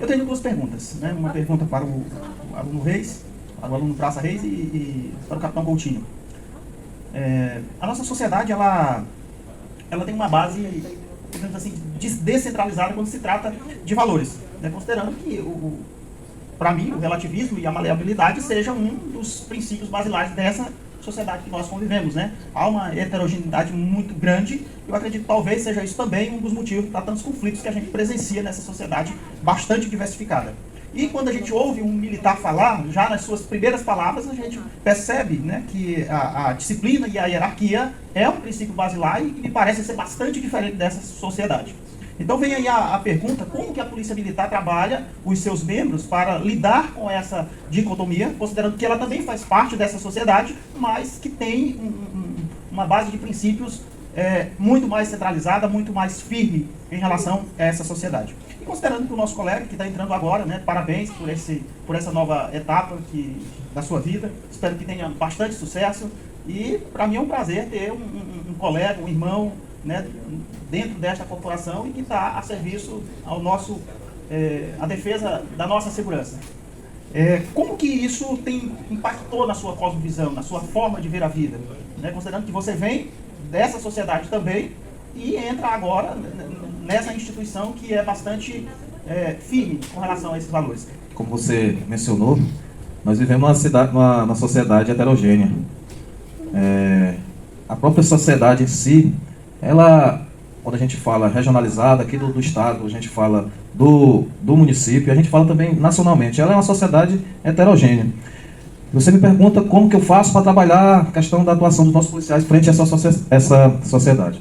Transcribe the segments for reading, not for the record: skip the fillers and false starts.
Eu tenho duas perguntas, né? Uma pergunta para o aluno Reis, para o aluno Praça Reis e para o capitão Coutinho. A nossa sociedade, ela tem uma base, digamos assim, descentralizada quando se trata de valores, né? Considerando que, para mim, o relativismo e a maleabilidade sejam um dos princípios basilares dessa sociedade que nós convivemos, né? Há uma heterogeneidade muito grande. Eu acredito que talvez seja isso também um dos motivos para tantos conflitos que a gente presencia nessa sociedade bastante diversificada. E quando a gente ouve um militar falar, já nas suas primeiras palavras, a gente percebe, né, que a disciplina e a hierarquia é um princípio basilar e que me parece ser bastante diferente dessa sociedade. Então vem aí a pergunta, como que a Polícia Militar trabalha os seus membros para lidar com essa dicotomia, considerando que ela também faz parte dessa sociedade, mas que tem uma base de princípios muito mais centralizada, muito mais firme em relação a essa sociedade. E considerando que o nosso colega, que está entrando agora, né, parabéns por essa nova etapa da sua vida, espero que tenha bastante sucesso, e para mim é um prazer ter um colega, um irmão, né, dentro desta corporação e que está a serviço ao a defesa da nossa segurança. Como que isso impactou na sua cosmovisão, na sua forma de ver a vida? Né, considerando que você vem dessa sociedade também e entra agora nessa instituição que é bastante firme com relação a esses valores. Como você mencionou, nós vivemos numa sociedade heterogênea. A própria sociedade em si, quando a gente fala regionalizada aqui do estado, a gente fala do município, a gente fala também nacionalmente, ela é uma sociedade heterogênea. Você me pergunta como que eu faço para trabalhar a questão da atuação dos nossos policiais frente a essa sociedade.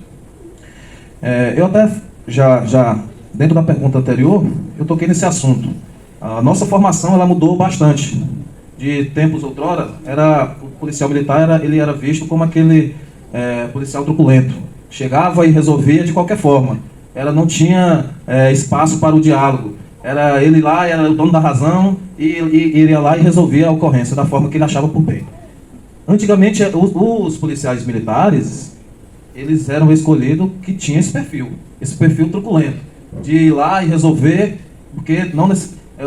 Eu até já dentro da pergunta anterior, eu toquei nesse assunto. A nossa formação ela mudou bastante. De tempos outrora, o policial militar ele era visto como aquele policial truculento. Chegava e resolvia de qualquer forma. Não tinha espaço para o diálogo. Era ele lá, era o dono da razão, e iria lá e resolvia a ocorrência da forma que ele achava por bem. Antigamente, os policiais militares, eles eram escolhidos que tinham esse perfil truculento, de ir lá e resolver, porque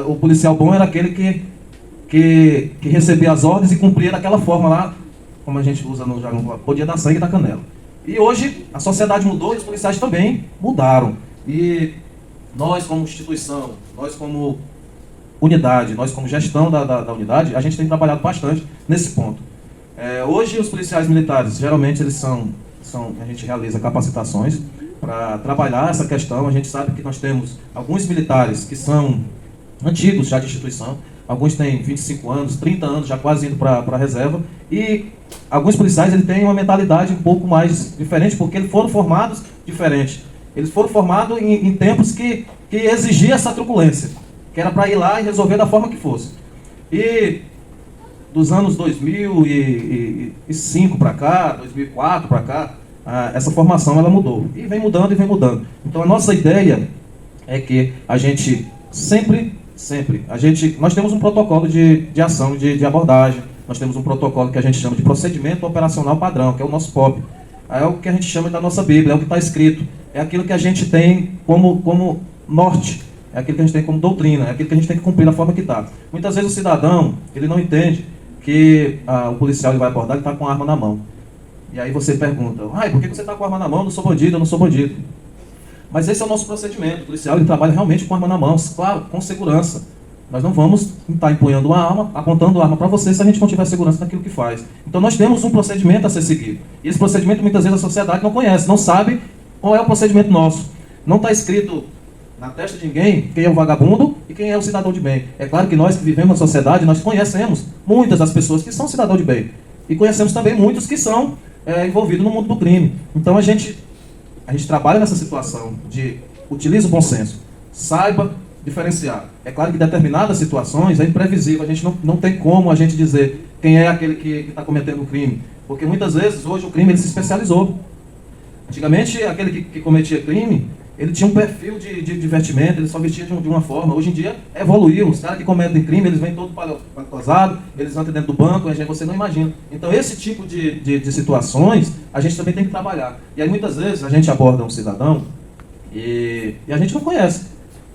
o policial bom era aquele que recebia as ordens e cumpria daquela forma lá, como a gente usa no jargão, podia dar sangue da canela. E hoje a sociedade mudou e os policiais também mudaram. E nós como instituição, nós como unidade, nós como gestão da unidade, a gente tem trabalhado bastante nesse ponto. Hoje os policiais militares, geralmente a gente realiza capacitações para trabalhar essa questão. A gente sabe que nós temos alguns militares que são antigos já de instituição, alguns têm 25 anos, 30 anos, já quase indo para a reserva, e alguns policiais eles têm uma mentalidade um pouco mais diferente, porque eles foram formados diferente. Eles foram formados em tempos que exigia essa truculência, que era para ir lá e resolver da forma que fosse. E dos anos 2005 para cá, 2004 para cá, essa formação ela mudou. E vem mudando e vem mudando. Então a nossa ideia é que a gente sempre, nós temos um protocolo de ação, de abordagem, nós temos um protocolo que a gente chama de procedimento operacional padrão, que é o nosso POP. É o que a gente chama da nossa Bíblia, é o que está escrito. É aquilo que a gente tem como norte, é aquilo que a gente tem como doutrina, é aquilo que a gente tem que cumprir da forma que está. Muitas vezes o cidadão, ele não entende que o policial ele vai abordar e está com a arma na mão. E aí você pergunta, por que você está com a arma na mão? Eu não sou bandido, eu não sou bandido. Mas esse é o nosso procedimento. O policial ele trabalha realmente com a arma na mão, claro, com segurança. Nós não vamos estar empunhando uma arma, apontando a arma para você se a gente não tiver segurança naquilo que faz. Então nós temos um procedimento a ser seguido. E esse procedimento muitas vezes a sociedade não conhece, não sabe qual é o procedimento nosso. Não está escrito na testa de ninguém quem é o vagabundo e quem é o cidadão de bem. É claro que nós que vivemos na sociedade, nós conhecemos muitas das pessoas que são cidadão de bem. E conhecemos também muitos que são envolvidos no mundo do crime. Então a gente trabalha nessa situação de utilize o bom senso, saiba diferenciar. É claro que em determinadas situações é imprevisível, a gente não tem como a gente dizer quem é aquele que está cometendo o crime, porque muitas vezes hoje o crime ele se especializou. Antigamente aquele que cometia crime, ele tinha um perfil de vestimento, ele só vestia de uma forma. Hoje em dia evoluiu, os caras que cometem crime, eles vêm todos paletosados, eles entram dentro do banco, você não imagina. Então esse tipo de situações a gente também tem que trabalhar. E aí muitas vezes a gente aborda um cidadão e a gente não conhece.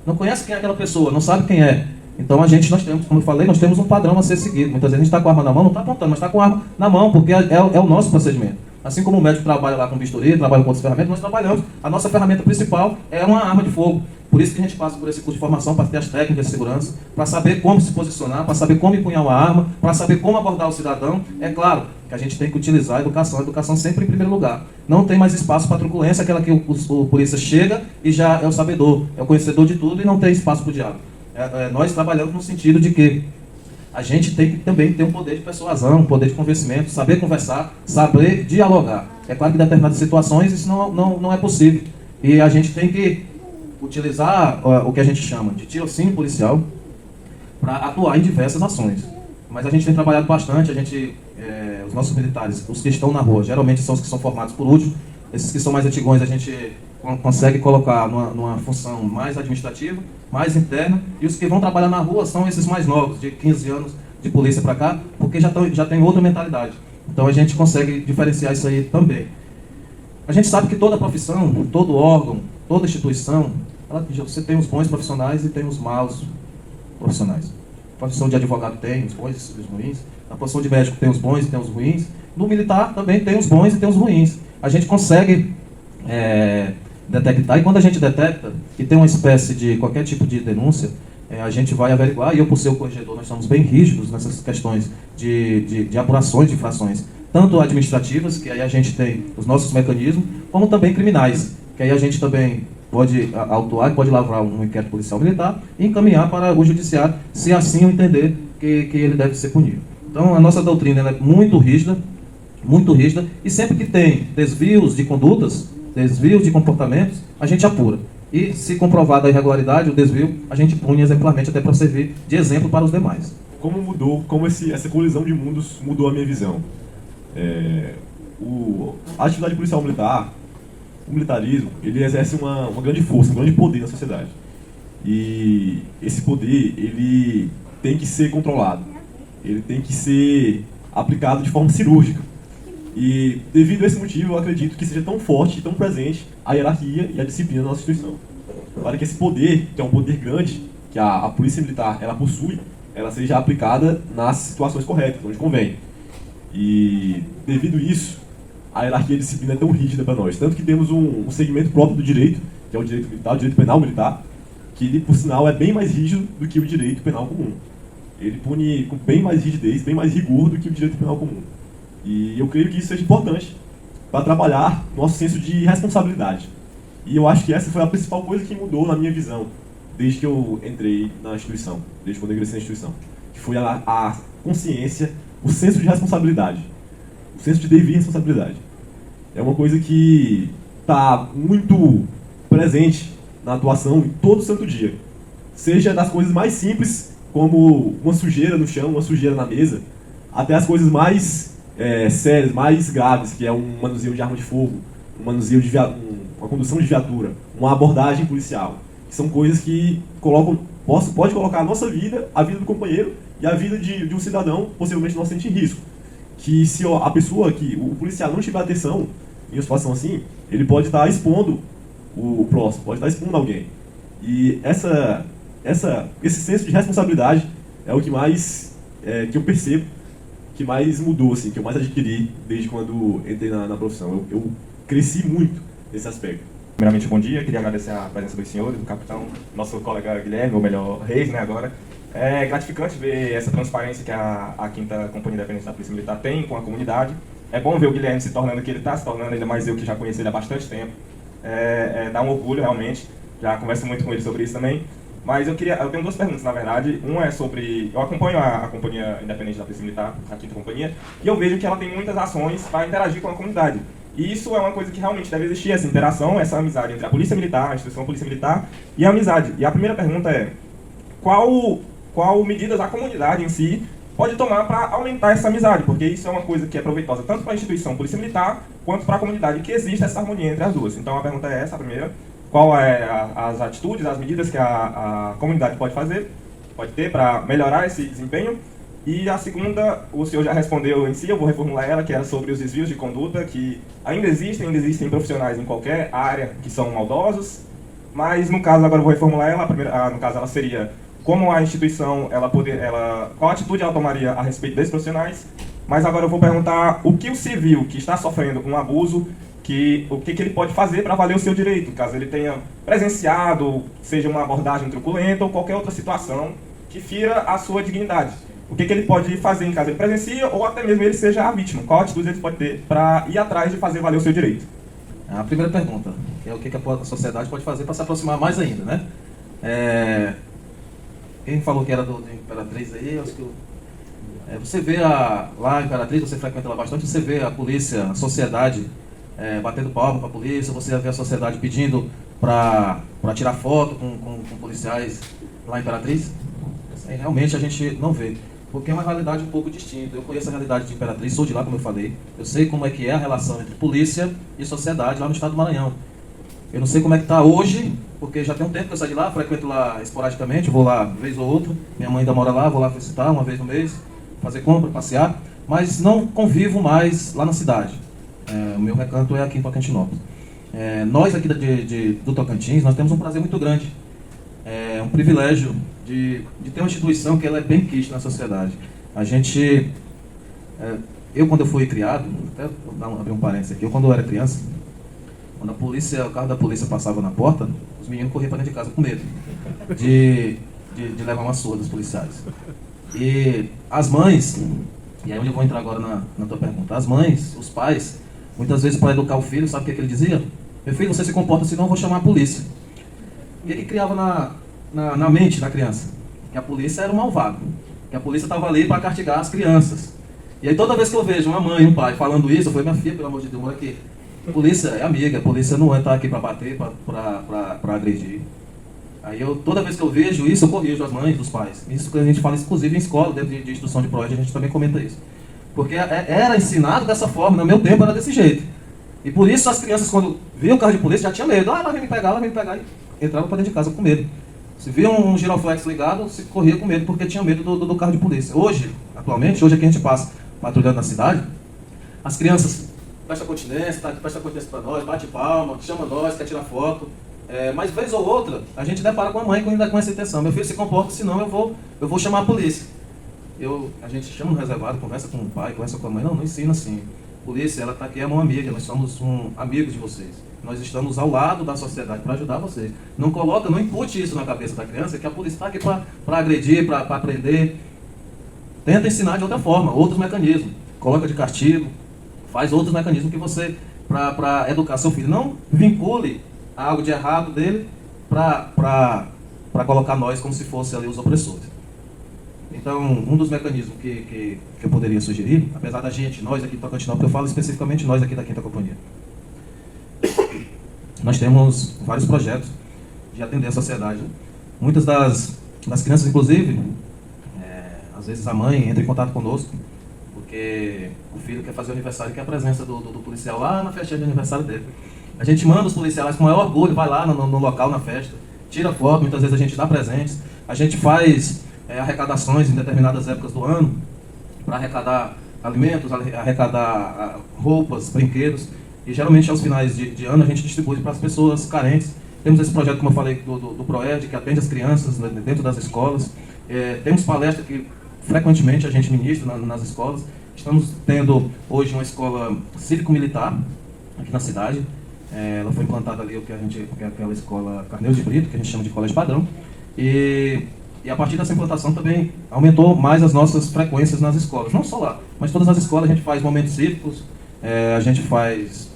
não conhece quem é aquela pessoa, não sabe quem é. Então nós temos, como eu falei, nós temos um padrão a ser seguido. Muitas vezes a gente está com a arma na mão, não está apontando, mas está com a arma na mão, porque é o nosso procedimento. Assim como o médico trabalha lá com bisturi, trabalha com outras ferramentas, nós trabalhamos. A nossa ferramenta principal é uma arma de fogo. Por isso que a gente passa por esse curso de formação, para ter as técnicas de segurança, para saber como se posicionar, para saber como empunhar uma arma, para saber como abordar o cidadão. É claro que a gente tem que utilizar a educação sempre em primeiro lugar. Não tem mais espaço para truculência, aquela que o polícia chega e já é o sabedor, é o conhecedor de tudo e não tem espaço para o diálogo. Nós trabalhamos no sentido de que a gente tem que também ter um poder de persuasão, um poder de convencimento, saber conversar, saber dialogar. É claro que em determinadas situações isso não é possível. E a gente tem que utilizar o que a gente chama de tirocínio policial para atuar em diversas ações. Mas a gente tem trabalhado bastante, os nossos militares, os que estão na rua, geralmente são os que são formados por último. Esses que são mais antigões a gente consegue colocar numa função mais administrativa, mais interna, e os que vão trabalhar na rua são esses mais novos, de 15 anos de polícia para cá, porque já tem outra mentalidade. Então a gente consegue diferenciar isso aí também. A gente sabe que toda profissão, todo órgão, toda instituição, você tem os bons profissionais e tem os maus profissionais. A profissão de advogado tem os bons e os ruins, a profissão de médico tem os bons e tem os ruins, no militar também tem os bons e tem os ruins. A gente consegue detectar, e quando a gente detecta que tem uma espécie de qualquer tipo de denúncia, a gente vai averiguar, e eu, por ser o corregedor, nós somos bem rígidos nessas questões de apurações de infrações, tanto administrativas, que aí a gente tem os nossos mecanismos, como também criminais, que aí a gente também pode autuar, pode lavrar um inquérito policial militar e encaminhar para o judiciário, se assim eu entender que ele deve ser punido. Então, a nossa doutrina ela é muito rígida, e sempre que tem desvios de condutas, desvios de comportamentos, a gente apura. E, se comprovada a irregularidade, o desvio, a gente pune exemplarmente até para servir de exemplo para os demais. Como essa colisão de mundos mudou a minha visão? A atividade policial militar, o militarismo, ele exerce uma grande força, um grande poder na sociedade. E esse poder, ele tem que ser controlado. Ele tem que ser aplicado de forma cirúrgica. E, devido a esse motivo, eu acredito que seja tão forte e tão presente a hierarquia e a disciplina da nossa instituição. Para que esse poder, que é um poder grande, que a polícia militar ela possui, ela seja aplicada nas situações corretas, onde convém. E, devido a isso, a hierarquia e a disciplina é tão rígida para nós. Tanto que temos um segmento próprio do direito, que é o direito militar, o direito penal militar, que ele, por sinal, é bem mais rígido do que o direito penal comum. Ele pune com bem mais rigidez, bem mais rigor do que o direito penal comum. E eu creio que isso seja importante para trabalhar nosso senso de responsabilidade. E eu acho que essa foi a principal coisa que mudou na minha visão, desde que eu entrei na instituição, desde quando eu ingressei na instituição. Que foi a consciência, o senso de responsabilidade. O senso de dever e responsabilidade. É uma coisa que está muito presente na atuação em todo santo dia. Seja das coisas mais simples, como uma sujeira no chão, uma sujeira na mesa, até as coisas mais sérias, mais graves, que é um manuseio de arma de fogo, um manuseio de uma condução de viatura, uma abordagem policial. Que são coisas que pode colocar a nossa vida, a vida do companheiro e a vida de um cidadão, possivelmente inocente, em risco. Que se a pessoa, o policial não tiver atenção em uma situação assim, ele pode estar expondo o próximo, pode estar expondo alguém. E esse senso de responsabilidade é o que mais, que eu percebo, que mais mudou, assim, que eu mais adquiri desde quando entrei na profissão. Eu cresci muito nesse aspecto. Primeiramente, bom dia. Queria agradecer a presença dos senhores, do capitão, nosso colega Guilherme, ou melhor, Reis, né, agora. É gratificante ver essa transparência que a 5ª Companhia Independente da Polícia Militar tem com a comunidade. É bom ver o Guilherme se tornando o que ele está se tornando, ainda mais eu que já conheci ele há bastante tempo. Dá um orgulho, realmente. Já converso muito com ele sobre isso também. Mas eu tenho 2 perguntas, na verdade. Uma é sobre... Eu acompanho a Companhia Independente da Polícia Militar, a 5ª Companhia, e eu vejo que ela tem muitas ações para interagir com a comunidade. E isso é uma coisa que realmente deve existir, essa interação, essa amizade entre a Polícia Militar, a instituição Polícia Militar e a amizade. E a primeira pergunta é: qual medidas a comunidade em si pode tomar para aumentar essa amizade? Porque isso é uma coisa que é proveitosa tanto para a instituição Polícia Militar quanto para a comunidade, que existe essa harmonia entre as duas. Então a pergunta é essa, a primeira. Qual é as atitudes, as medidas que a comunidade pode ter para melhorar esse desempenho? E a segunda, o senhor já respondeu em si, eu vou reformular ela, que era sobre os desvios de conduta, que ainda existem profissionais em qualquer área que são maldosos, Mas no caso, agora eu vou reformular ela. No caso, ela seria como a instituição, qual atitude ela tomaria a respeito desses profissionais. Mas agora eu vou perguntar o que o civil que está sofrendo um abuso, o que ele pode fazer para valer o seu direito, caso ele tenha presenciado, seja uma abordagem truculenta ou qualquer outra situação que fira a sua dignidade. O que ele pode fazer em caso ele presencie ou até mesmo ele seja a vítima. Qual atitude ele pode ter para ir atrás de fazer valer o seu direito? A primeira pergunta é o que a sociedade pode fazer para se aproximar mais ainda, né? Quem falou que era do Imperatriz aí, acho que você vê lá em Imperatriz, você frequenta lá bastante, você vê a polícia, a sociedade batendo palma para a polícia, você vê a sociedade pedindo para tirar foto com policiais lá em Imperatriz. Assim, realmente a gente não vê, porque é uma realidade um pouco distinta. Eu conheço a realidade de Imperatriz, sou de lá, como eu falei. Eu sei como é que é a relação entre polícia e sociedade lá no estado do Maranhão. Eu não sei como é que está hoje, porque já tem um tempo que eu saí de lá, frequento lá esporadicamente, vou lá vez ou outra. Minha mãe ainda mora lá, vou lá visitar uma vez no mês, fazer compra, passear, mas não convivo mais lá na cidade. O meu recanto é aqui em Tocantinópolis. Nós aqui do Tocantins, nós temos um prazer muito grande. É um privilégio de ter uma instituição que ela é bem quista na sociedade. A gente... eu quando eu fui criado, até vou abrir um parênteses aqui, eu quando eu era criança, quando o carro da polícia passava na porta, os meninos corriam para dentro de casa com medo de levar uma surra dos policiais. E as mães, e aí onde eu vou entrar agora na tua pergunta, as mães, os pais, muitas vezes para educar o filho, sabe o que ele dizia? Meu filho, você se comporta assim, não eu vou chamar a polícia. E ele criava na mente da criança que a polícia era um malvado, que a polícia estava ali para castigar as crianças. E aí toda vez que eu vejo uma mãe e um pai falando isso, eu falei, minha filha, pelo amor de Deus, mora aqui. A polícia é amiga, a polícia não está aqui para bater, para agredir. Aí toda vez que eu vejo isso, eu corrijo as mães, os pais. Isso que a gente fala exclusive em escola, dentro de instrução de ProEd, a gente também comenta isso. Porque era ensinado dessa forma, no meu tempo era desse jeito. E por isso as crianças, quando viam o carro de polícia, já tinham medo. Ela vem me pegar, e entravam para dentro de casa com medo. Se via um giroflex ligado, se corria com medo, porque tinha medo do carro de polícia. Hoje aqui a gente passa patrulhando na cidade, as crianças prestam continência, presta continência para nós, bate palma, chama nós, quer tirar foto. Mas vez ou outra, a gente depara com a mãe ainda com essa intenção. Meu filho se comporta, senão eu vou chamar a polícia. A gente chama no reservado, conversa com o pai, conversa com a mãe. Não ensina assim. Polícia, ela está aqui, é uma amiga, nós somos amigos de vocês. Nós estamos ao lado da sociedade para ajudar vocês. Não impute isso na cabeça da criança, que a polícia está aqui para agredir, para prender. Tenta ensinar de outra forma, outros mecanismos. Coloca de castigo, faz outros mecanismos que você, para educar seu filho. Não vincule algo de errado dele para colocar nós como se fosse ali os opressores. Então, um dos mecanismos que eu poderia sugerir, apesar da gente, nós aqui do Tocantinópolis, eu falo especificamente nós aqui da Quinta Companhia, nós temos vários projetos de atender a sociedade. Muitas das crianças, inclusive, às vezes a mãe entra em contato conosco, porque o filho quer fazer o aniversário, quer a presença do policial lá na festa de aniversário dele. A gente manda os policiais com o maior orgulho, vai lá no local, na festa, tira foto, muitas vezes a gente dá presentes, a gente faz arrecadações em determinadas épocas do ano, para arrecadar alimentos, arrecadar roupas, brinquedos, e geralmente aos finais de ano a gente distribui para as pessoas carentes. Temos esse projeto, como eu falei, do ProEd, que atende as crianças dentro das escolas. Temos palestras que frequentemente a gente ministra nas escolas. Estamos tendo hoje uma escola cívico-militar aqui na cidade. Ela foi implantada ali, que é aquela escola Carneiro de Brito, que a gente chama de colégio padrão. E a partir dessa implantação também aumentou mais as nossas frequências nas escolas. Não só lá, mas todas as escolas a gente faz momentos cívicos, a gente faz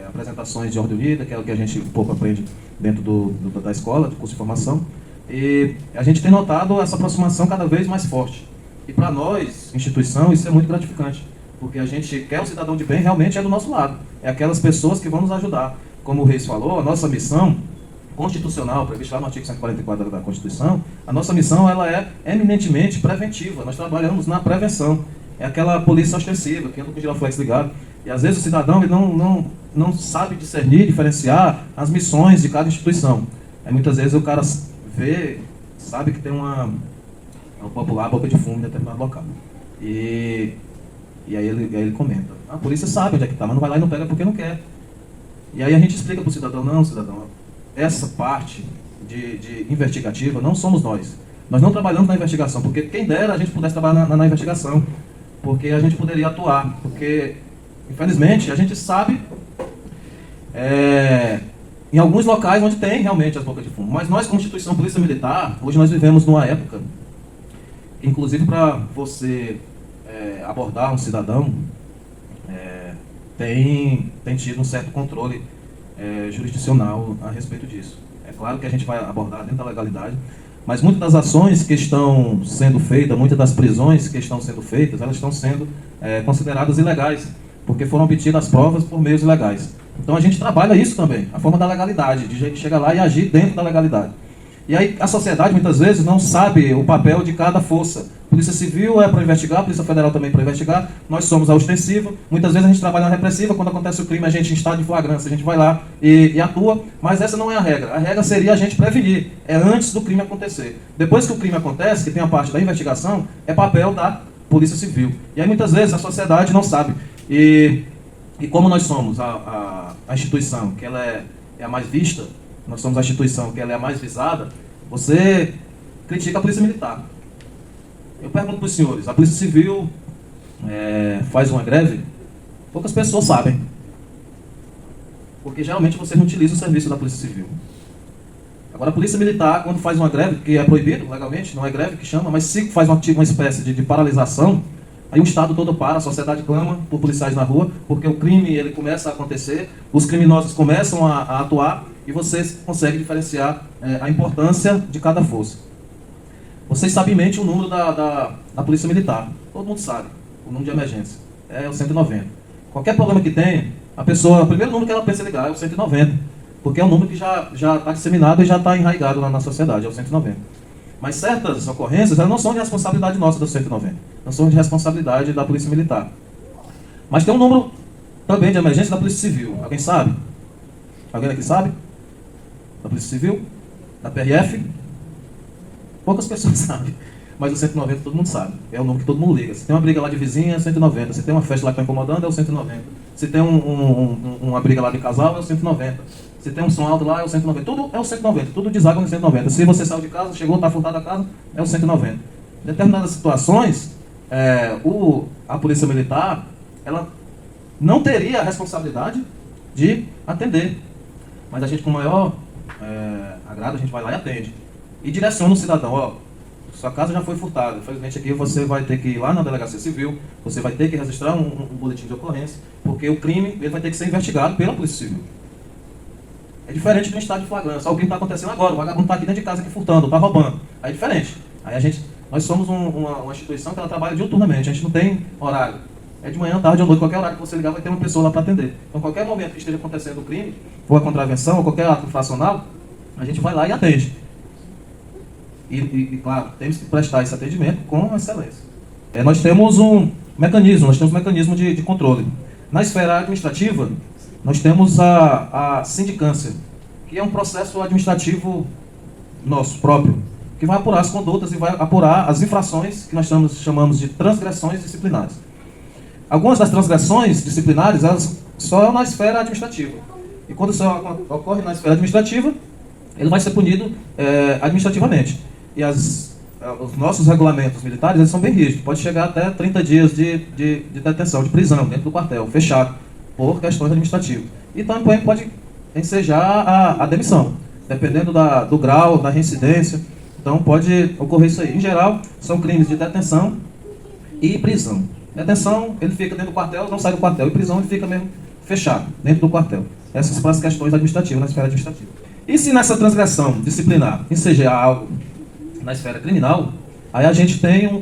apresentações de ordem unida, que é o que a gente um pouco aprende dentro da escola, de curso de formação. E a gente tem notado essa aproximação cada vez mais forte. E para nós, instituição, isso é muito gratificante, porque a gente quer o cidadão de bem, realmente é do nosso lado. É aquelas pessoas que vão nos ajudar. Como o Reis falou, a nossa missão constitucional, prevista lá no artigo 144 da Constituição, a nossa missão ela é eminentemente preventiva. Nós trabalhamos na prevenção. É aquela polícia ostensiva, que anda com o giroflex ligado. E às vezes o cidadão ele não sabe discernir, diferenciar as missões de cada instituição. Muitas vezes o cara sabe que tem uma popular boca de fumo em determinado local. E aí ele comenta. A polícia sabe onde é que está, mas não vai lá e não pega porque não quer. E aí a gente explica para o cidadão, não, cidadão, essa parte de investigativa não somos nós. Nós não trabalhamos na investigação, porque quem dera a gente pudesse trabalhar na investigação, porque a gente poderia atuar, porque, infelizmente, a gente sabe em alguns locais onde tem realmente as bocas de fumo. Mas nós, como instituição Polícia Militar, hoje nós vivemos numa época, inclusive para você abordar um cidadão, tem tido um certo controle jurisdicional a respeito disso. É claro que a gente vai abordar dentro da legalidade, mas muitas das ações que estão sendo feitas, muitas das prisões que estão sendo feitas, elas estão sendo consideradas ilegais, porque foram obtidas as provas por meios ilegais. Então a gente trabalha isso também, a forma da legalidade, de gente chegar lá e agir dentro da legalidade. E aí a sociedade muitas vezes não sabe o papel de cada força. Polícia Civil é para investigar, Polícia Federal também para investigar, nós somos a ostensiva, muitas vezes a gente trabalha na repressiva, quando acontece o crime a gente em estado de flagrância, a gente vai lá e atua, mas essa não é a regra seria a gente prevenir, é antes do crime acontecer. Depois que o crime acontece, que tem a parte da investigação, é papel da Polícia Civil. E aí muitas vezes a sociedade não sabe. E como nós somos a instituição que ela é a mais vista, nós somos a instituição que ela é a mais visada, você critica a Polícia Militar. Eu pergunto para os senhores, a Polícia Civil faz uma greve? Poucas pessoas sabem. Porque geralmente vocês não utilizam o serviço da Polícia Civil. Agora a Polícia Militar, quando faz uma greve, que é proibido legalmente, não é greve que chama, mas se faz uma espécie de paralisação, aí o Estado todo para, a sociedade clama por policiais na rua, porque o crime ele começa a acontecer, os criminosos começam a atuar e vocês conseguem diferenciar a importância de cada força. Vocês sabem em mente o número da Polícia Militar. Todo mundo sabe. O número de emergência. É o 190. Qualquer problema que tem, a pessoa, o primeiro número que ela pensa em ligar é o 190. Porque é um número que já está disseminado e já está enraizado na sociedade, é o 190. Mas certas ocorrências, elas não são de responsabilidade nossa do 190. Não são de responsabilidade da Polícia Militar. Mas tem um número também de emergência da Polícia Civil. Alguém sabe? Alguém aqui sabe? Da Polícia Civil? Da PRF? Poucas pessoas sabem, mas o 190 todo mundo sabe. É o número que todo mundo liga. Se tem uma briga lá de vizinha, é 190. Se tem uma festa lá que está incomodando, é o 190. Se tem uma briga lá de casal, é o 190. Se tem um som alto lá, é o 190. Tudo é o 190, tudo deságua no 190. Se você saiu de casa, chegou, está furtado a casa, é o 190. Em determinadas situações, a Polícia Militar, ela não teria a responsabilidade de atender. Mas a gente, com o maior agrado, a gente vai lá e atende. E direciona o cidadão, sua casa já foi furtada, infelizmente aqui você vai ter que ir lá na delegacia civil, você vai ter que registrar um boletim de ocorrência, porque o crime ele vai ter que ser investigado pela Polícia Civil. É diferente de um estado de flagrância, o crime está acontecendo agora, o vagabundo está aqui dentro de casa aqui furtando, está roubando, aí é diferente. Aí nós somos uma instituição que ela trabalha diuturnamente, a gente não tem horário. É de manhã, tarde ou noite, qualquer horário que você ligar vai ter uma pessoa lá para atender. Então qualquer momento que esteja acontecendo o crime, ou a contravenção, ou qualquer ato infracional, a gente vai lá e atende. E claro, temos que prestar esse atendimento com excelência. Nós temos um mecanismo de controle. Na esfera administrativa, nós temos a sindicância, que é um processo administrativo nosso próprio, que vai apurar as condutas e vai apurar as infrações que nós chamamos de transgressões disciplinares. Algumas das transgressões disciplinares, elas só na esfera administrativa. E quando isso ocorre na esfera administrativa, ele vai ser punido administrativamente. E os nossos regulamentos militares eles são bem rígidos. Pode chegar até 30 dias de detenção, de prisão, dentro do quartel, fechado, por questões administrativas. E também pode ensejar a demissão, dependendo do grau, da reincidência. Então pode ocorrer isso aí. Em geral, são crimes de detenção e prisão. Detenção, ele fica dentro do quartel, não sai do quartel. E prisão, ele fica mesmo fechado, dentro do quartel. Essas são as questões administrativas, na esfera administrativa. E se nessa transgressão disciplinar ensejar algo na esfera criminal, aí a gente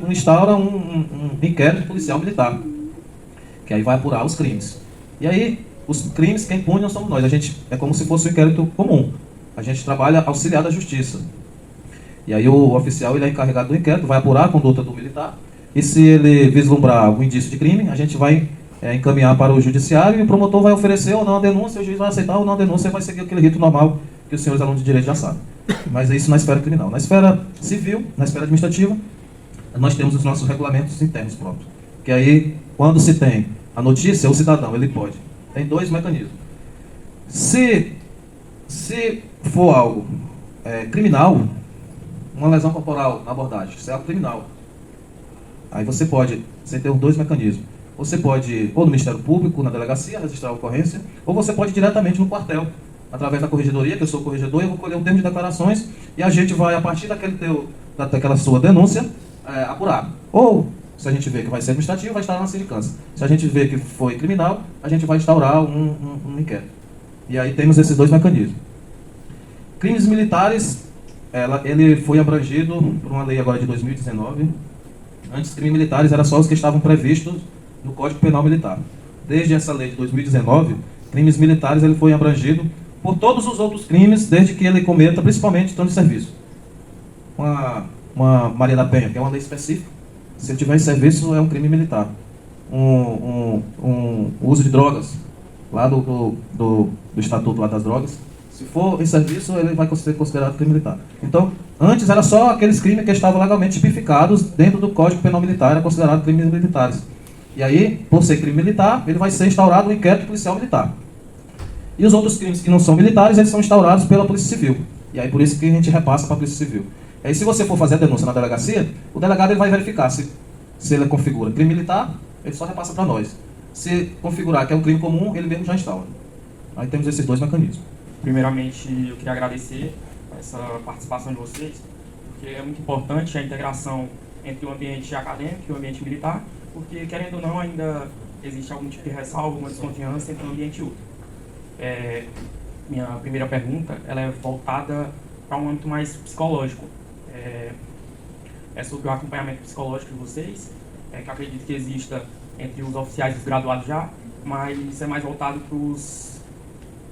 instaura um inquérito policial militar, que aí vai apurar os crimes. E aí, os crimes, quem pune não somos nós, a gente é como se fosse um inquérito comum. A gente trabalha auxiliar da justiça. E aí o oficial ele é encarregado do inquérito, vai apurar a conduta do militar, e se ele vislumbrar algum indício de crime, a gente vai encaminhar para o judiciário e o promotor vai oferecer ou não a denúncia, o juiz vai aceitar ou não a denúncia e vai seguir aquele rito normal que os senhores alunos de direito já sabem. Mas é isso na esfera criminal. Na esfera civil, na esfera administrativa, nós temos os nossos regulamentos internos próprios. Que aí, quando se tem a notícia, o cidadão, ele pode. Tem dois mecanismos. Se for algo criminal, uma lesão corporal na abordagem, isso é algo criminal. Aí você ter os dois mecanismos. Você pode ir ou no Ministério Público, na delegacia, registrar a ocorrência, ou você pode ir diretamente no quartel, através da corregedoria, que eu sou corregedor, eu vou colher um termo de declarações e a gente vai, a partir daquela sua denúncia, apurar. Ou, se a gente vê que vai ser administrativo, vai instaurar uma sindicância. Se a gente vê que foi criminal, a gente vai instaurar um inquérito. E aí temos esses dois mecanismos. Crimes militares, ele foi abrangido por uma lei agora de 2019. Antes, crimes militares eram só os que estavam previstos no Código Penal Militar. Desde essa lei de 2019, crimes militares ele foi abrangido por todos os outros crimes, desde que ele cometa, principalmente, estando de serviço. Uma Maria da Penha, que é uma lei específica, se ele tiver em serviço, é um crime militar. O uso de drogas, lá do Estatuto lá das Drogas, se for em serviço, ele vai ser considerado crime militar. Então, antes era só aqueles crimes que estavam legalmente tipificados dentro do Código Penal Militar, era considerado crimes militares. E aí, por ser crime militar, ele vai ser instaurado um inquérito policial militar. E os outros crimes que não são militares, eles são instaurados pela Polícia Civil. E aí, por isso que a gente repassa para a Polícia Civil. Aí, se você for fazer a denúncia na delegacia, o delegado ele vai verificar se ele configura crime militar, ele só repassa para nós. Se configurar que é um crime comum, ele mesmo já instaura. Aí temos esses dois mecanismos. Primeiramente, eu queria agradecer essa participação de vocês, porque é muito importante a integração entre o ambiente acadêmico e o ambiente militar, porque, querendo ou não, ainda existe algum tipo de ressalva, uma desconfiança entre o ambiente e outro. Minha primeira pergunta ela é voltada para um âmbito mais psicológico. É sobre o acompanhamento psicológico de vocês, que eu acredito que exista entre os oficiais e os graduados já, mas isso é mais voltado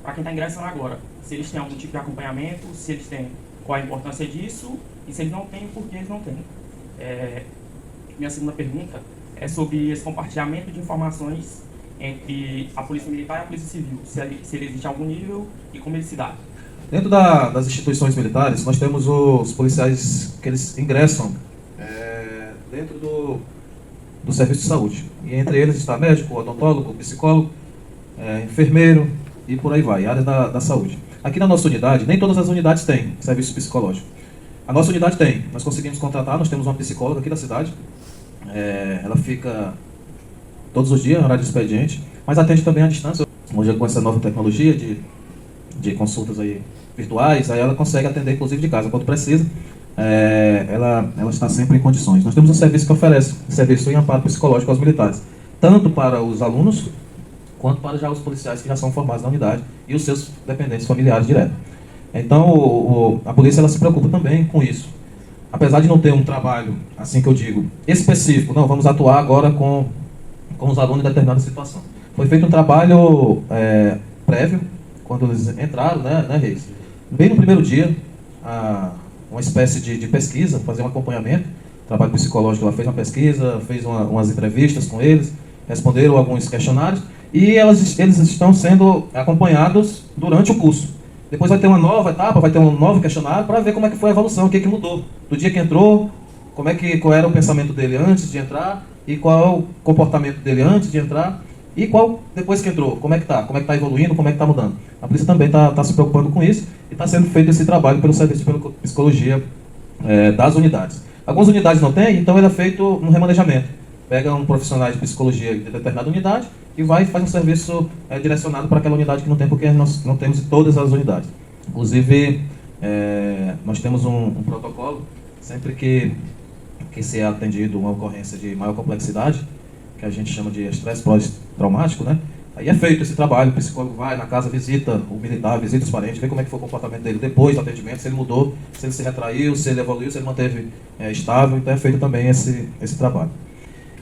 para quem está ingressando agora. Se eles têm algum tipo de acompanhamento, se eles têm, qual a importância disso, e se eles não têm, por que eles não têm. Minha segunda pergunta é sobre esse compartilhamento de informações entre a Polícia Militar e a Polícia Civil, se ele existe algum nível e como ele se dá. Dentro das instituições militares, nós temos os policiais que eles ingressam dentro do serviço de saúde. E entre eles está médico, odontólogo, psicólogo, enfermeiro e por aí vai, área da saúde. Aqui na nossa unidade, nem todas as unidades têm serviço psicológico. A nossa unidade tem, nós conseguimos contratar, nós temos uma psicóloga aqui da cidade, ela fica todos os dias, horário de expediente, mas atende também à distância. Hoje com essa nova tecnologia de consultas aí virtuais, aí ela consegue atender inclusive de casa, quando precisa, ela está sempre em condições. Nós temos um serviço que oferece serviço em amparo psicológico aos militares, tanto para os alunos, quanto para já os policiais que já são formados na unidade e os seus dependentes familiares direto. Então, a polícia ela se preocupa também com isso. Apesar de não ter um trabalho, assim que eu digo, específico, não, vamos atuar agora com os alunos em determinada situação. Foi feito um trabalho prévio, quando eles entraram, né, Reis? Bem no primeiro dia, uma espécie de pesquisa, fazer um acompanhamento, trabalho psicológico, ela fez uma pesquisa, fez umas entrevistas com eles, responderam alguns questionários, e eles estão sendo acompanhados durante o curso. Depois vai ter uma nova etapa, vai ter um novo questionário para ver como é que foi a evolução, o que mudou. Do dia que entrou, qual era o pensamento dele antes de entrar, e qual é o comportamento dele antes de entrar, e qual depois que entrou, como é que está evoluindo, como é que está mudando. A polícia também está se preocupando com isso, e está sendo feito esse trabalho pelo serviço de psicologia das unidades. Algumas unidades não têm, então ele é feito um remanejamento. Pega um profissional de psicologia de determinada unidade e vai e faz um serviço direcionado para aquela unidade que não tem, porque nós não temos em todas as unidades. Inclusive, nós temos um protocolo, sempre que se é atendido uma ocorrência de maior complexidade, que a gente chama de estresse pós-traumático, né? Aí é feito esse trabalho, o psicólogo vai na casa, visita o militar, visita os parentes, vê como é que foi o comportamento dele depois do atendimento, se ele mudou, se ele se retraiu, se ele evoluiu, se ele manteve estável, então é feito também esse trabalho.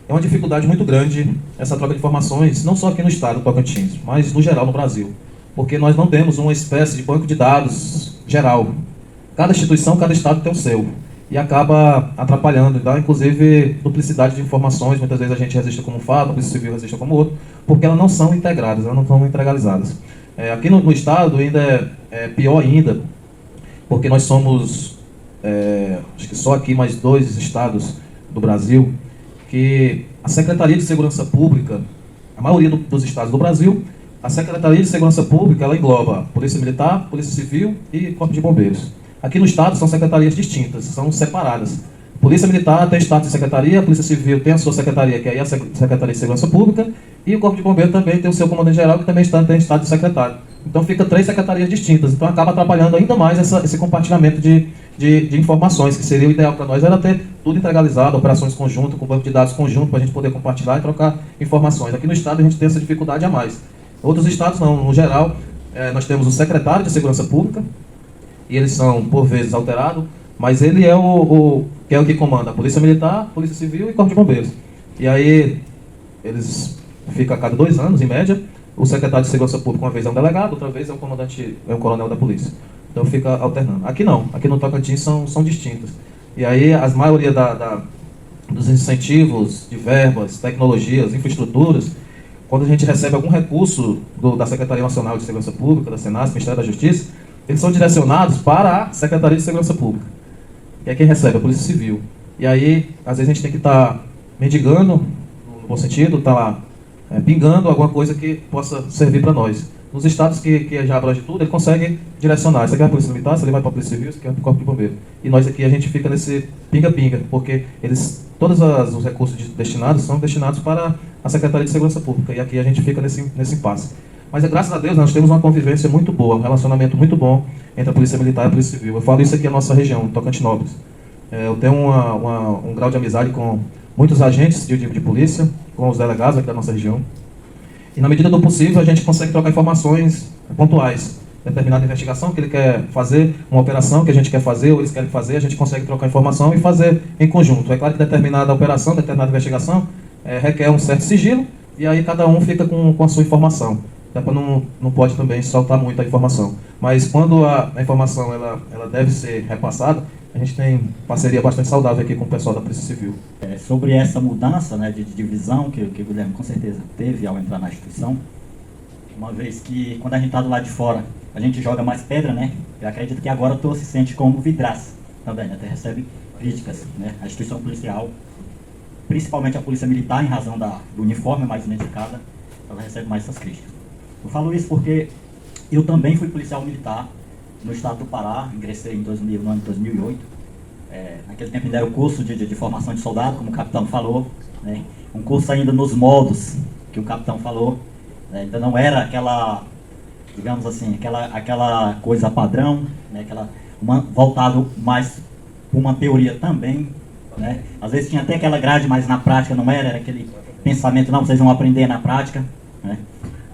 É uma dificuldade muito grande essa troca de informações, não só aqui no estado do Tocantins, mas no geral no Brasil, porque nós não temos uma espécie de banco de dados geral. Cada instituição, cada estado tem o seu, e acaba atrapalhando, dá inclusive duplicidade de informações, muitas vezes a gente registra como um fato, a Polícia Civil registra como outro, porque elas não são integradas, elas não são integralizadas. Aqui no estado ainda é pior ainda, porque nós somos, acho que só aqui mais 2 estados do Brasil, que a Secretaria de Segurança Pública, a maioria dos estados do Brasil, A Secretaria de Segurança Pública, ela engloba Polícia Militar, Polícia Civil e Corpo de Bombeiros. Aqui no Estado são secretarias distintas, são separadas. Polícia Militar tem status de secretaria, a Polícia Civil tem a sua secretaria, que é a Secretaria de Segurança Pública, e o Corpo de Bombeiros também tem o seu comandante-geral, que também tem status de secretário. Então fica 3 secretarias distintas, então acaba atrapalhando ainda mais esse compartilhamento de informações, que seria o ideal para nós, era ter tudo integralizado, operações conjuntas, com banco de dados conjunto, para a gente poder compartilhar e trocar informações. Aqui no Estado a gente tem essa dificuldade a mais. Outros estados não, no geral, nós temos o secretário de Segurança Pública, e eles são, por vezes, alterados, mas ele é o que comanda a Polícia Militar, Polícia Civil e Corpo de Bombeiros. E aí, eles ficam a cada 2 anos, em média. O secretário de Segurança Pública, uma vez é um delegado, outra vez é um comandante, é um coronel da polícia. Então fica alternando. Aqui não, aqui no Tocantins são distintas. E aí, a maioria dos incentivos de verbas, tecnologias, infraestruturas, quando a gente recebe algum recurso da Secretaria Nacional de Segurança Pública, da Senasa, do Ministério da Justiça, eles são direcionados para a Secretaria de Segurança Pública, que é quem recebe, a Polícia Civil. E aí, às vezes a gente tem que estar mendigando, no bom sentido, estar lá pingando alguma coisa que possa servir para nós. Nos estados que já abrange tudo, ele consegue direcionar. Isso aqui é a Polícia Militar, isso ali vai para a Polícia Civil, isso aqui é para o Corpo de Bombeiro. E nós aqui, a gente fica nesse pinga-pinga, porque todos os recursos destinados são destinados para a Secretaria de Segurança Pública. E aqui a gente fica nesse impasse. Mas, graças a Deus, nós temos uma convivência muito boa, um relacionamento muito bom entre a Polícia Militar e a Polícia Civil. Eu falo isso aqui na nossa região, Tocantinópolis. Eu tenho um grau de amizade com muitos agentes de polícia, com os delegados aqui da nossa região. E, na medida do possível, a gente consegue trocar informações pontuais. Determinada investigação que ele quer fazer, uma operação que a gente quer fazer, ou eles querem fazer, a gente consegue trocar informação e fazer em conjunto. É claro que determinada operação, determinada investigação, requer um certo sigilo, e aí cada um fica com a sua informação. Não pode também soltar muito a informação. Mas quando a informação ela deve ser repassada, a gente tem parceria bastante saudável aqui com o pessoal da Polícia Civil. Sobre essa mudança, né, de divisão que o Guilherme com certeza teve ao entrar na instituição, uma vez que quando a gente está do lado de fora, a gente joga mais pedra, né? Eu acredito que agora tu se sente como vidraça também, até recebe críticas, né? A instituição policial, principalmente a Polícia Militar, em razão do uniforme mais identificada, ela recebe mais essas críticas. Eu falo isso porque eu também fui policial militar no estado do Pará, ingressei no ano de 2008. Naquele tempo ainda era o curso de formação de soldado, como o capitão falou, né? Um curso ainda nos modos que o capitão falou, né? Ainda não era aquela, digamos assim, aquela coisa padrão, né? Voltado mais para uma teoria também, né? Às vezes tinha até aquela grade, mas na prática não era aquele pensamento, não, vocês vão aprender na prática, né?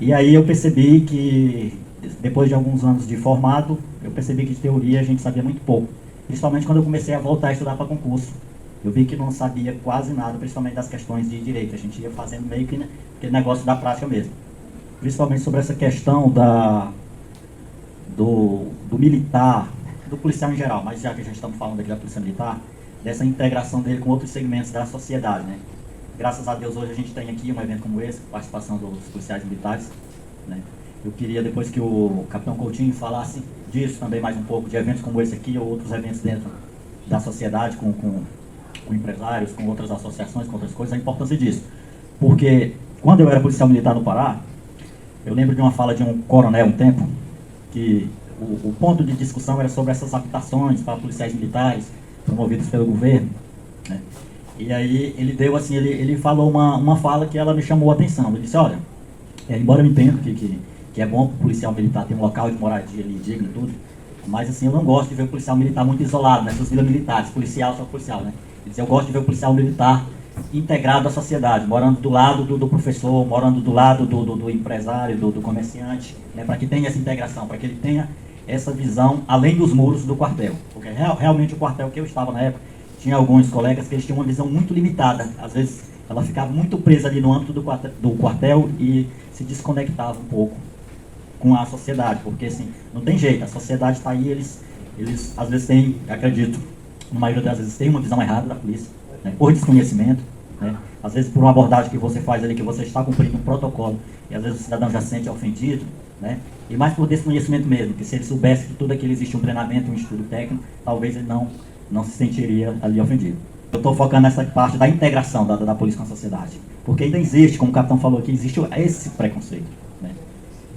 E aí eu percebi que, depois de alguns anos de formado, eu percebi que de teoria a gente sabia muito pouco. Principalmente quando eu comecei a voltar a estudar para concurso. Eu vi que não sabia quase nada, principalmente das questões de direito. A gente ia fazendo meio que aquele negócio da prática mesmo. Principalmente sobre essa questão do militar, do policial em geral, mas já que a gente estamos falando aqui da polícia militar, dessa integração dele com outros segmentos da sociedade, né? Graças a Deus hoje a gente tem aqui um evento como esse, participação dos policiais militares, né? Eu queria depois que o capitão Coutinho falasse disso também mais um pouco, de eventos como esse aqui ou outros eventos dentro da sociedade, com empresários, com outras associações, com outras coisas, a importância disso. Porque quando eu era policial militar no Pará, eu lembro de uma fala de um coronel um tempo, que o ponto de discussão era sobre essas habitações para policiais militares promovidos pelo governo, né? E aí ele deu assim, ele falou uma fala que ela me chamou a atenção. Ele disse, olha, embora eu entenda que é bom para o policial militar ter um local de moradia ali digno e tudo, mas assim, eu não gosto de ver o policial militar muito isolado nessas vilas militares, policial só policial, né? Ele disse, eu gosto de ver o policial militar integrado à sociedade, morando do lado do professor, morando do lado do empresário, do comerciante, né? Para que tenha essa integração, para que ele tenha essa visão além dos muros do quartel. Porque realmente o quartel que eu estava na época, tinha alguns colegas que eles tinham uma visão muito limitada. Às vezes ela ficava muito presa ali no âmbito do quartel e se desconectava um pouco com a sociedade, porque assim, não tem jeito, a sociedade está aí, eles às vezes têm, acredito, na maioria das vezes tem uma visão errada da polícia, né, por desconhecimento, né, às vezes por uma abordagem que você faz ali, que você está cumprindo um protocolo, e às vezes o cidadão já se sente ofendido, né, e mais por desconhecimento mesmo, que se ele soubesse que tudo aquilo existe um treinamento, um estudo técnico, talvez ele não se sentiria ali ofendido. Eu estou focando nessa parte da integração da polícia com a sociedade, porque ainda existe, como o capitão falou aqui, existe esse preconceito, né?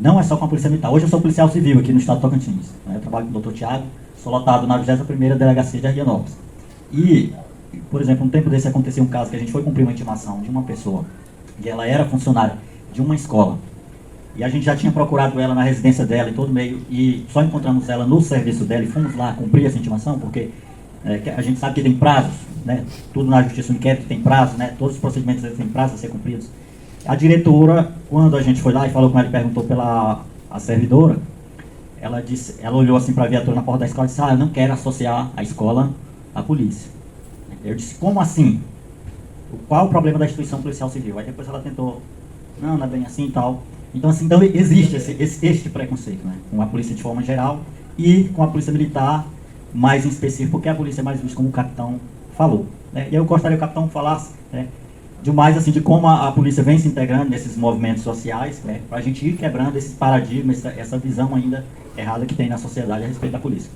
não é só com a Polícia Militar. Hoje eu sou policial civil aqui no estado de Tocantins. Né? Eu trabalho com o Dr. Tiago, sou lotado na 21ª Delegacia de Argianópolis. E, por exemplo, um tempo desse aconteceu um caso que a gente foi cumprir uma intimação de uma pessoa, e ela era funcionária de uma escola. E a gente já tinha procurado ela na residência dela em todo meio, e só encontramos ela no serviço dela e fomos lá cumprir essa intimação, porque a gente sabe que tem prazos, né? Tudo na justiça, um inquérito tem prazo, né? Todos os procedimentos têm prazos a ser cumpridos. A diretora, quando a gente foi lá e falou com ela e perguntou pela a servidora, ela olhou assim para a viatura na porta da escola e disse: eu não quero associar a escola à polícia. Eu disse: como assim? Qual o problema da instituição policial civil? Aí depois ela tentou: não é bem assim e tal. Então, assim, existe este preconceito, né? Com a polícia de forma geral e com a polícia militar mais em específico, porque a polícia é mais vista, como o capitão falou. Né? E eu gostaria que o capitão falasse, né, demais assim, de como a polícia vem se integrando nesses movimentos sociais, né, para a gente ir quebrando esses paradigmas, essa visão ainda errada que tem na sociedade a respeito da polícia.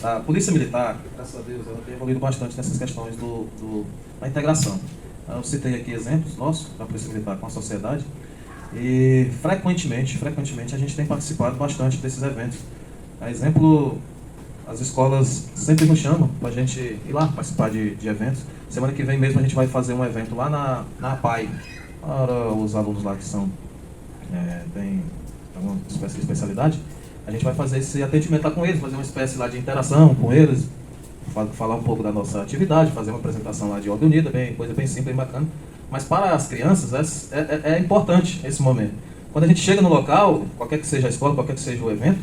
A Polícia Militar, graças a Deus, ela tem evoluído bastante nessas questões da integração. Eu citei aqui exemplos nossos, da Polícia Militar com a sociedade, e frequentemente a gente tem participado bastante desses eventos. A exemplo, as escolas sempre nos chamam para a gente ir lá participar de eventos. Semana que vem mesmo a gente vai fazer um evento lá na APAI, para os alunos lá que têm alguma espécie de especialidade. A gente vai fazer esse atendimento lá com eles, fazer uma espécie lá de interação com eles, falar um pouco da nossa atividade, fazer uma apresentação lá de Ordem Unida, coisa bem simples, bem bacana. Mas para as crianças é importante esse momento. Quando a gente chega no local, qualquer que seja a escola, qualquer que seja o evento,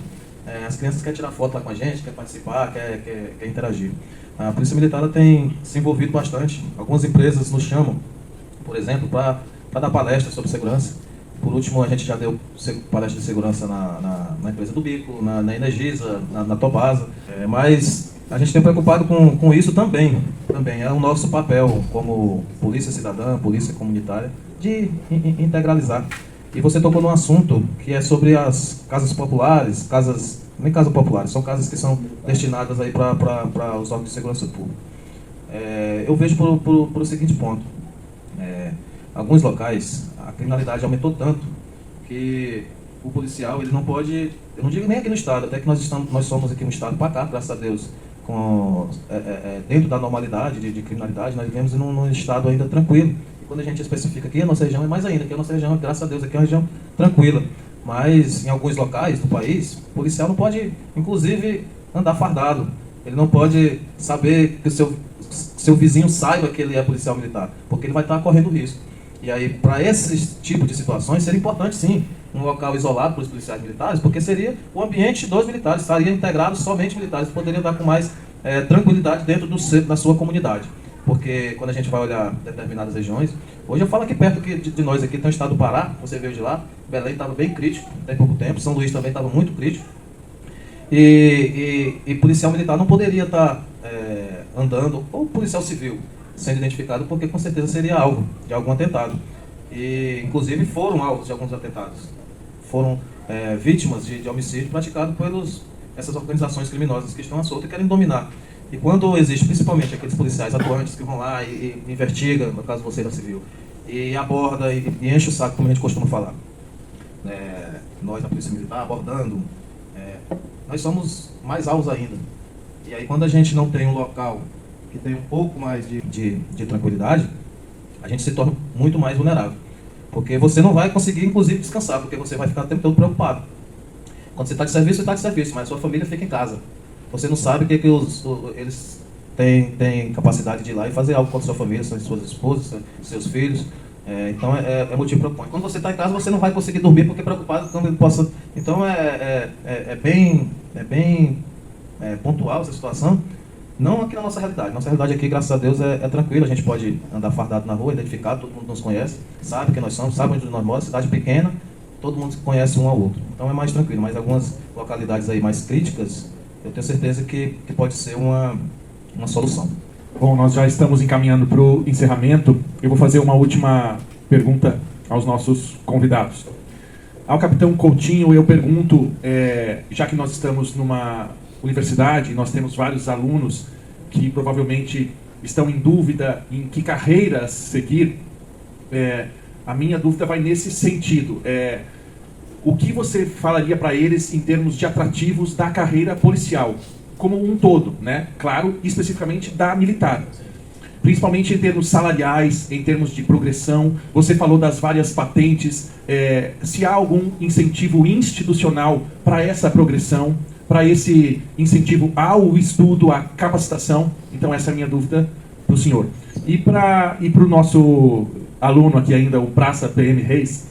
as crianças querem tirar foto lá com a gente, querem participar, quer interagir. A Polícia Militar tem se envolvido bastante. Algumas empresas nos chamam, por exemplo, para dar palestras sobre segurança. Por último, a gente já deu palestra de segurança na empresa do Bico, na Energisa, na Tobasa. Mas a gente tem preocupado com isso também. É o nosso papel como polícia cidadã, polícia comunitária, de integralizar. E você tocou num assunto que é sobre as casas populares, nem casas populares, são casas que são destinadas aí para os órgãos de segurança pública. Eu vejo por o seguinte ponto: alguns locais a criminalidade aumentou tanto que o policial ele não pode, eu não digo nem aqui no estado, até que nós somos aqui no estado pacato, graças a Deus, dentro da normalidade de criminalidade, nós vivemos num estado ainda tranquilo. E quando a gente especifica aqui, a nossa região é mais ainda, que a nossa região, graças a Deus, aqui é uma região tranquila. Mas em alguns locais do país, o policial não pode, inclusive, andar fardado. Ele não pode saber que o seu vizinho saiba que ele é policial militar, porque ele vai estar correndo risco. E aí, para esse tipo de situações, seria importante, sim, um local isolado para os policiais militares, porque seria o ambiente dos militares, estaria integrado somente militares, poderia dar com mais tranquilidade dentro da sua comunidade. Porque quando a gente vai olhar determinadas regiões, hoje eu falo aqui perto de nós, aqui tem o estado do Pará, você veio de lá, Belém estava bem crítico, tem pouco tempo, São Luís também estava muito crítico, e policial militar não poderia estar andando, ou policial civil, sendo identificado, porque com certeza seria alvo de algum atentado. E inclusive foram alvos de alguns atentados, foram vítimas de homicídio praticado pelas essas organizações criminosas que estão à solta e querem dominar. E quando existe, principalmente aqueles policiais atuantes que vão lá e investigam, no caso você da civil, e aborda e enche o saco, como a gente costuma falar, nós da Polícia Militar abordando, nós somos mais alvos ainda. E aí quando a gente não tem um local que tem um pouco mais de tranquilidade, a gente se torna muito mais vulnerável. Porque você não vai conseguir, inclusive, descansar, porque você vai ficar o tempo todo preocupado. Quando você está de serviço, você está de serviço, mas a sua família fica em casa. Você não sabe o que eles têm capacidade de ir lá e fazer algo contra a sua família, suas esposas, seus filhos. Então é motivo preocupante. Quando você está em casa, você não vai conseguir dormir porque é preocupado quando ele possa. Então é bem pontual essa situação. Não aqui na nossa realidade. Nossa realidade aqui, graças a Deus, é tranquila. A gente pode andar fardado na rua, identificado, todo mundo nos conhece, sabe quem nós somos, sabe onde nós moramos, cidade pequena, todo mundo conhece um ao outro. Então é mais tranquilo. Mas algumas localidades aí mais críticas, eu tenho certeza que pode ser uma solução. Bom, nós já estamos encaminhando para o encerramento. Eu vou fazer uma última pergunta aos nossos convidados. Ao capitão Coutinho, eu pergunto, já que nós estamos numa universidade, nós temos vários alunos que provavelmente estão em dúvida em que carreiras seguir, a minha dúvida vai nesse sentido. o que você falaria para eles em termos de atrativos da carreira policial, como um todo, né? Claro, especificamente da militar. Principalmente em termos salariais, em termos de progressão. Você falou das várias patentes. Se há algum incentivo institucional para essa progressão, para esse incentivo ao estudo, à capacitação. Então essa é a minha dúvida para o senhor. E para o nosso aluno aqui ainda, o Praça PM Reis,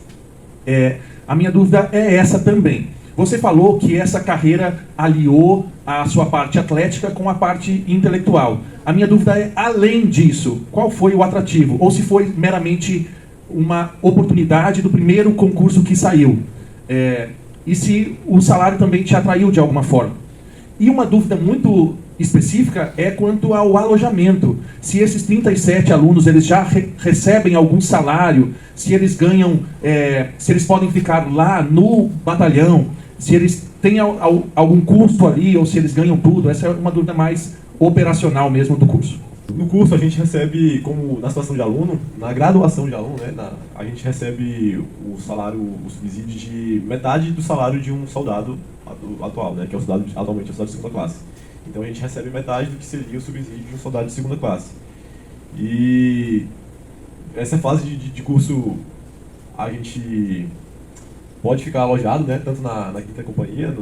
a minha dúvida é essa também. Você falou que essa carreira aliou a sua parte atlética com a parte intelectual. A minha dúvida é, além disso, qual foi o atrativo? Ou se foi meramente uma oportunidade do primeiro concurso que saiu? E se o salário também te atraiu de alguma forma? E uma dúvida muito específica é quanto ao alojamento. Se esses 37 alunos eles já recebem algum salário, se eles ganham, se eles podem ficar lá no batalhão, se eles têm algum custo ali ou se eles ganham tudo. Essa é uma dúvida mais operacional mesmo do curso. No curso a gente recebe, como na situação de aluno, na graduação de aluno, né, a gente recebe o salário, o subsídio de metade do salário de um soldado atual, né, que é o soldado, atualmente é o soldado de segunda classe. Então a gente recebe metade do que seria o subsídio de um soldado de segunda classe. E essa fase de curso a gente pode ficar alojado, né, tanto na quinta companhia,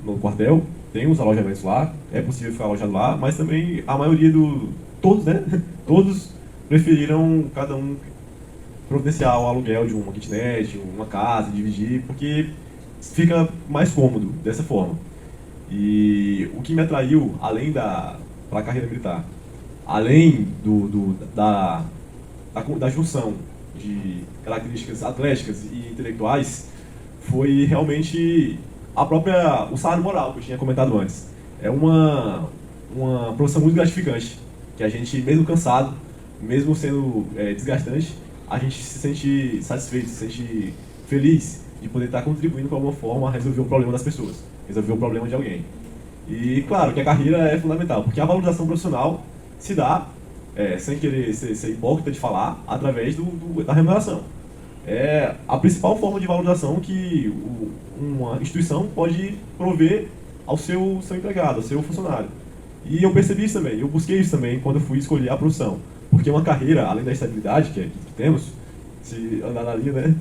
no quartel, tem os alojamentos lá, é possível ficar alojado lá, mas também a maioria todos, né, todos preferiram cada um providenciar o aluguel de uma kitnet, uma casa, dividir, porque fica mais cômodo dessa forma. E o que me atraiu, além para a carreira militar, além da junção de características atléticas e intelectuais, foi realmente o salário moral que eu tinha comentado antes. É uma profissão muito gratificante, que a gente, mesmo cansado, mesmo sendo desgastante, a gente se sente satisfeito, se sente feliz de poder estar contribuindo de alguma forma a resolver o problema das pessoas, resolver o problema de alguém. E claro que a carreira é fundamental, porque a valorização profissional se dá, sem querer ser hipócrita de falar, através da remuneração. É a principal forma de valorização que uma instituição pode prover ao seu empregado, ao seu funcionário. E eu percebi isso também, eu busquei isso também quando eu fui escolher a profissão. Porque uma carreira, além da estabilidade que temos, se andar na linha, né?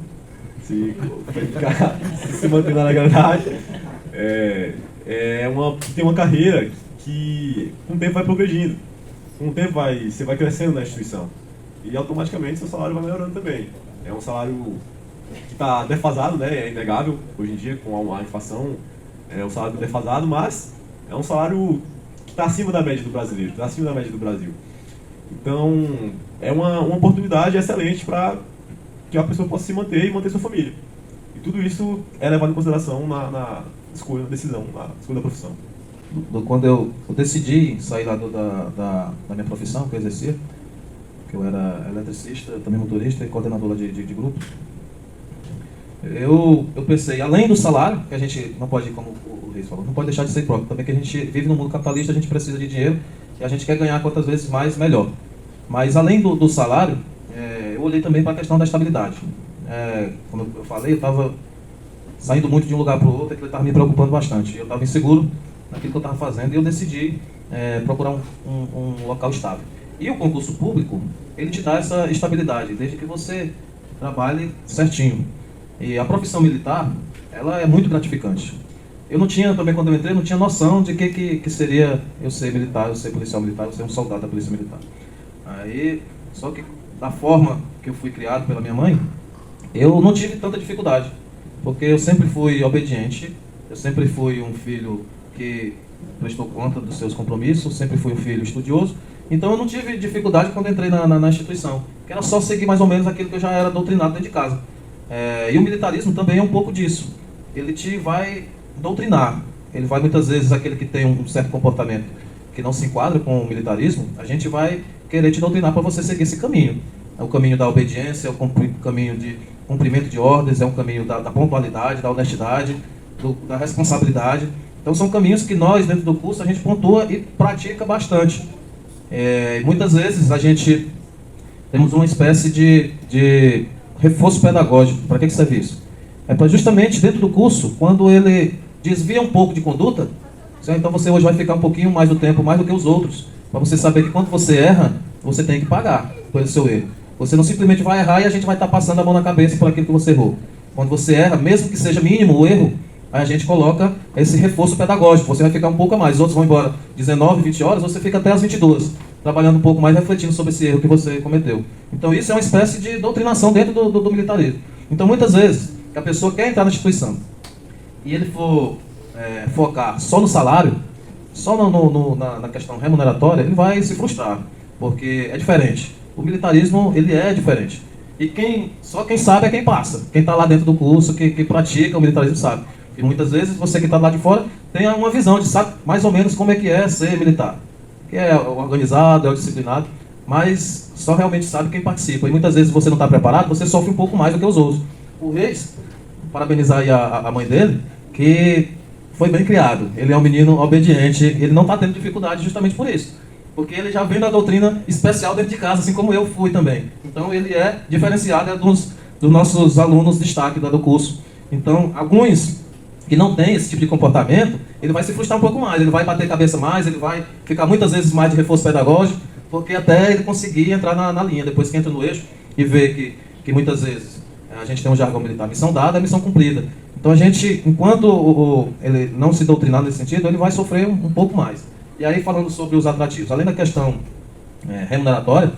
Se manter na legalidade, tem uma carreira que com o tempo vai progredindo. Com o tempo você vai crescendo na instituição. E automaticamente seu salário vai melhorando também. É um salário que está defasado, né? É inegável hoje em dia com a inflação. É um salário defasado, mas é um salário que está acima da média do brasileiro, está acima da média do Brasil. Então, é uma oportunidade excelente para que a pessoa possa se manter e manter sua família. E tudo isso é levado em consideração na escolha, na decisão, na escolha da profissão. Quando eu decidi sair lá da minha profissão, que eu exercia, que eu era eletricista, também motorista e coordenador de grupo, eu pensei, além do salário, que a gente não pode, como o Reis falou, não pode deixar de ser próprio, também que a gente vive no mundo capitalista, a gente precisa de dinheiro e a gente quer ganhar quantas vezes mais, melhor. Mas além do salário, eu olhei também para a questão da estabilidade. Como eu falei, eu estava saindo muito de um lugar para o outro, aquilo estava me preocupando bastante. Eu estava inseguro naquilo que eu estava fazendo e eu decidi procurar um local estável. E o concurso público, ele te dá essa estabilidade, desde que você trabalhe certinho. E a profissão militar, ela é muito gratificante. Eu não tinha, também quando eu entrei, não tinha noção de que seria eu ser militar, eu ser policial militar, eu ser um soldado da polícia militar. Aí, só que da forma que eu fui criado pela minha mãe, eu não tive tanta dificuldade, porque eu sempre fui obediente, eu sempre fui um filho que prestou conta dos seus compromissos, sempre fui um filho estudioso, então eu não tive dificuldade quando entrei na instituição, que era só seguir mais ou menos aquilo que eu já era doutrinado dentro de casa. E o militarismo também é um pouco disso, ele te vai doutrinar, ele vai muitas vezes, aquele que tem um certo comportamento que não se enquadra com o militarismo, a gente vai querer te doutrinar para você seguir esse caminho. É o caminho da obediência, é o caminho de cumprimento de ordens, é um caminho da pontualidade, da honestidade, da responsabilidade. Então são caminhos que nós, dentro do curso, a gente pontua e pratica bastante. Muitas vezes a gente temos uma espécie de reforço pedagógico. Para que serve isso? é para justamente dentro do curso, quando ele desvia um pouco de conduta, então você hoje vai ficar um pouquinho mais do tempo, mais do que os outros, para você saber que quando você erra, você tem que pagar pelo seu erro. Você não simplesmente vai errar e a gente vai estar passando a mão na cabeça por aquilo que você errou. Quando você erra, mesmo que seja mínimo o erro, a gente coloca esse reforço pedagógico. Você vai ficar um pouco a mais. Os outros vão embora 19, 20 horas, você fica até as 22, trabalhando um pouco mais, refletindo sobre esse erro que você cometeu. Então isso é uma espécie de doutrinação dentro do militarismo. Então muitas vezes, que a pessoa quer entrar na instituição e ele for focar só no salário, só na questão remuneratória, ele vai se frustrar, porque é diferente. O militarismo, ele é diferente. E só quem sabe é quem passa. Quem está lá dentro do curso, que pratica o militarismo sabe. E muitas vezes você que está lá de fora tem uma visão de sabe mais ou menos como é que é ser militar. Que é organizado, é o disciplinado, mas só realmente sabe quem participa. E muitas vezes você não está preparado, você sofre um pouco mais do que os outros. O Reis, parabenizar aí a mãe dele, que foi bem criado. Ele é um menino obediente, ele não está tendo dificuldade justamente por isso. Porque ele já vem da doutrina especial dentro de casa, assim como eu fui também. Então ele é diferenciado, é dos nossos alunos de destaque do curso. Então, alguns que não têm esse tipo de comportamento, ele vai se frustrar um pouco mais, ele vai bater cabeça mais, ele vai ficar muitas vezes mais de reforço pedagógico, porque até ele conseguir entrar na linha, depois que entra no eixo e vê que muitas vezes a gente tem um jargão militar, missão dada é missão cumprida. Então a gente, enquanto ele não se doutrinar nesse sentido, ele vai sofrer um pouco mais. E aí falando sobre os atrativos, além da questão remuneratória,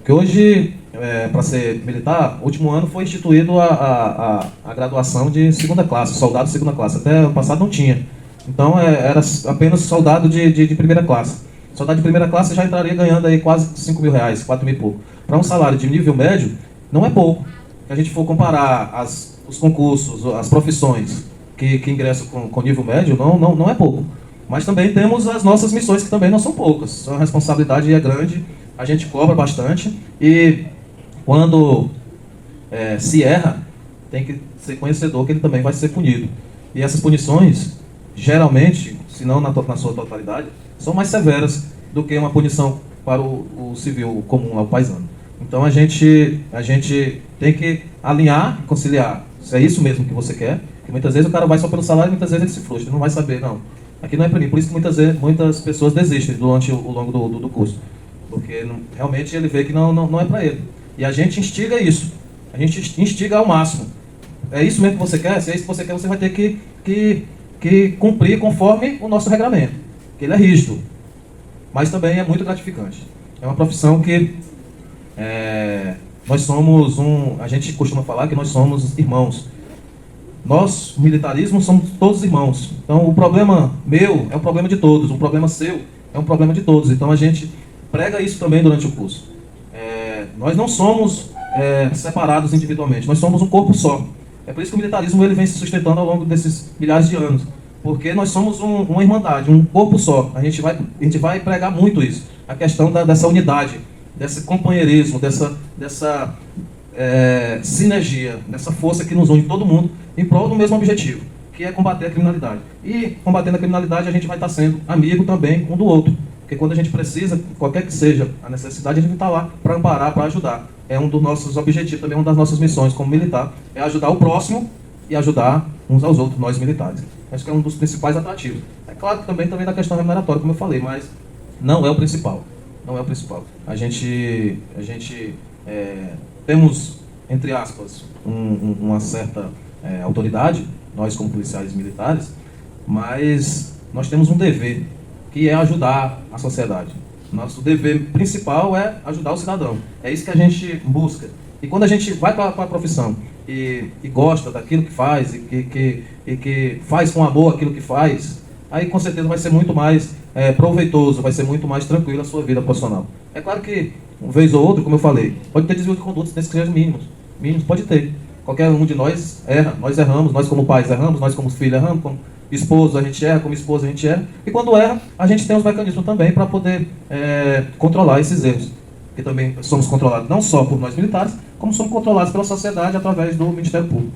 que hoje, para ser militar, o último ano foi instituído a graduação de segunda classe, soldado de segunda classe. Até ano passado não tinha. Então era apenas soldado de primeira classe. Soldado de primeira classe já entraria ganhando aí quase 5 mil reais, 4 mil e pouco. Para um salário de nível médio, não é pouco. Se a gente for comparar os concursos, as profissões que ingressam com nível médio, não é pouco. Mas também temos as nossas missões, que também não são poucas. A responsabilidade é grande, a gente cobra bastante. E quando se erra, tem que ser conhecedor que ele também vai ser punido. E essas punições, geralmente, se não na sua totalidade, são mais severas do que uma punição para o civil comum, o paisano. Então a gente tem que alinhar, conciliar. Se é isso mesmo que você quer, que muitas vezes o cara vai só pelo salário e muitas vezes ele se frustra, não vai saber, não. Aqui não é para mim, por isso que muitas pessoas desistem durante o longo do curso. Porque realmente ele vê que não é para ele. E a gente instiga isso. A gente instiga ao máximo. É isso mesmo que você quer? Se é isso que você quer, você vai ter que cumprir conforme o nosso regramento. Que ele é rígido. Mas também é muito gratificante. É uma profissão que nós somos a gente costuma falar que nós somos irmãos. Nós, o militarismo, somos todos irmãos. Então o problema meu é um problema de todos. O problema seu é um problema de todos. Então a gente prega isso também durante o curso. Nós não somos separados individualmente. Nós somos um corpo só. É por isso que o militarismo ele vem se sustentando ao longo desses milhares de anos. Porque nós somos uma irmandade, um corpo só. A gente vai pregar muito isso. A questão dessa unidade, desse companheirismo, dessa sinergia, dessa força que nos une todo mundo em prol do mesmo objetivo, que é combater a criminalidade. E combatendo a criminalidade a gente vai estar sendo amigo também um do outro. Porque quando a gente precisa, qualquer que seja a necessidade, a gente está lá para amparar, para ajudar. É um dos nossos objetivos, também uma das nossas missões como militar, é ajudar o próximo e ajudar uns aos outros, nós militares. Acho que é um dos principais atrativos. É claro que também da questão remuneratória, como eu falei, mas não é o principal. Não é o principal. A gente temos, entre aspas, uma certa autoridade, nós como policiais militares, mas nós temos um dever, que é ajudar a sociedade. Nosso dever principal é ajudar o cidadão. É isso que a gente busca. E quando a gente vai para a profissão e gosta daquilo que faz e que faz com amor aquilo que faz, aí com certeza vai ser muito mais proveitoso, vai ser muito mais tranquilo a sua vida profissional. É claro que, uma vez ou outra, como eu falei, pode ter desvio de conduta, desde que sejam mínimos. Mínimos pode ter. Qualquer um de nós erra, nós erramos, nós como pais erramos, nós como filhos erramos, como esposo a gente erra, como esposa a gente erra. E quando erra, a gente tem os mecanismos também para poder controlar esses erros. Que também somos controlados não só por nós militares, como somos controlados pela sociedade através do Ministério Público.